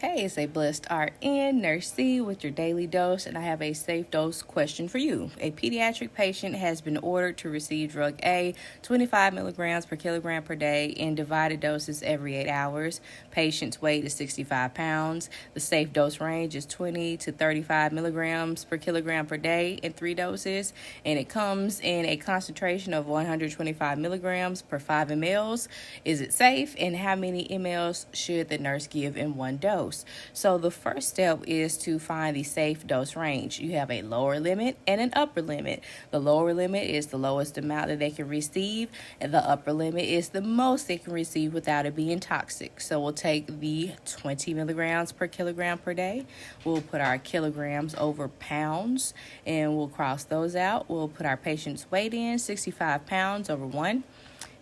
Hey, it's a blessed RN, Nurse C, with your daily dose, and I have a safe dose question for you. A pediatric patient has been ordered to receive drug A, 25 milligrams per kilogram per day, in divided doses every 8 hours. Patient's weight is 65 pounds. The safe dose range is 20 to 35 milligrams per kilogram per day in 3 doses, and it comes in a concentration of 125 milligrams per 5 mLs. Is it safe, and how many mLs should the nurse give in one dose? So the first step is to find the safe dose range. You have a lower limit and an upper limit. The lower limit is the lowest amount that they can receive, and the upper limit is the most they can receive without it being toxic. So we'll take the 20 milligrams per kilogram per day. We'll put our kilograms over pounds, and we'll cross those out. We'll put our patient's weight in, 65 pounds over 1.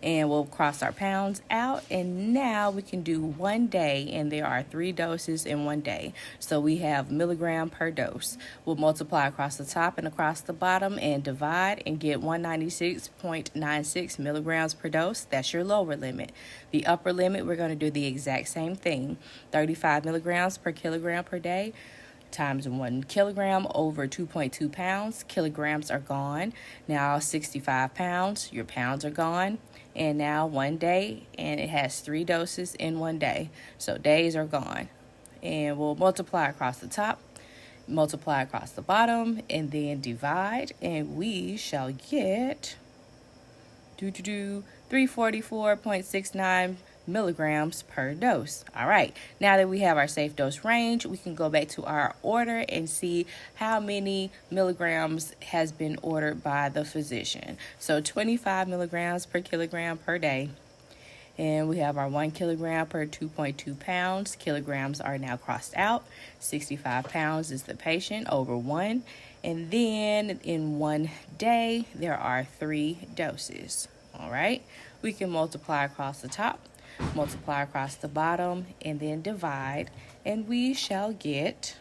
And we'll cross our pounds out, and now we can do 1 day, and there are 3 doses in 1 day. So we have milligram per dose. We'll multiply across the top and across the bottom and divide and get 196.96 milligrams per dose. That's your lower limit. The upper limit, we're going to do the exact same thing. 35 milligrams per kilogram per day times 1 kilogram over 2.2 pounds. Kilograms are gone. Now 65 pounds, your pounds are gone. And now 1 day, and it has 3 doses in 1 day. So days are gone. And we'll multiply across the top, multiply across the bottom, and then divide, and we shall get 344.69 milligrams per dose. All right, now that we have our safe dose range, we can go back to our order and see how many milligrams has been ordered by the physician. So 25 milligrams per kilogram per day. And we have our 1 kilogram per 2.2 pounds. Kilograms are now crossed out. 65 pounds is the patient over 1. And then in 1 day, there are 3 doses. All right, we can multiply across the top, multiply across the bottom, and then divide, and we shall get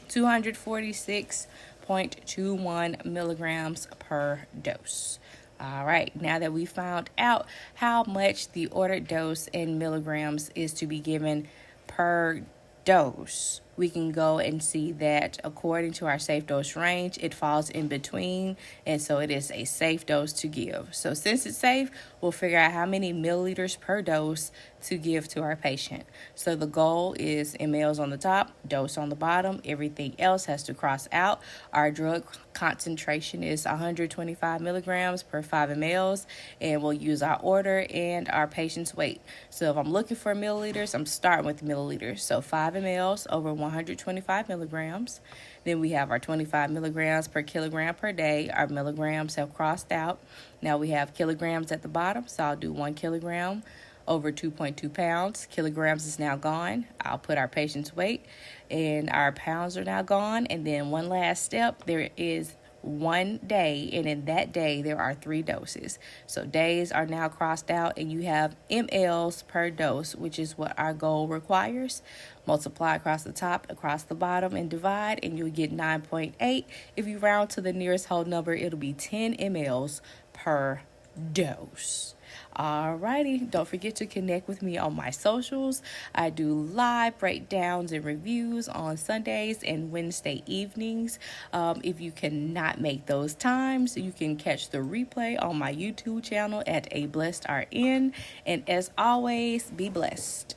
246.21 milligrams per dose. All right, now that we found out how much the ordered dose in milligrams is to be given per dose, we can go and see that according to our safe dose range, it falls in between, and so it is a safe dose to give. So since it's safe, we'll figure out how many milliliters per dose to give to our patient. So the goal is mLs on the top, dose on the bottom. Everything else has to cross out. Our drug concentration is 125 milligrams per 5 mLs, and we'll use our order and our patient's weight. So if I'm looking for milliliters, I'm starting with milliliters. So 5 mLs over 125 milligrams. Then we have our 25 milligrams per kilogram per day. Our milligrams have crossed out. Now we have kilograms at the bottom, so I'll do 1 kilogram over 2.2 pounds. Kilograms is now gone. I'll put our patient's weight, and our pounds are now gone. And then one last step, there is 1 day, and in that day there are 3 doses. So days are now crossed out, and you have mLs per dose, which is what our goal requires. Multiply across the top, across the bottom, and divide, and you'll get 9.8. If you round to the nearest whole number, it'll be 10 mLs per dose. Alrighty, don't forget to connect with me on my socials. I do live breakdowns and reviews on Sundays and Wednesday evenings. If you cannot make those times, you can catch the replay on my YouTube channel at A Blessed RN. And as always, be blessed.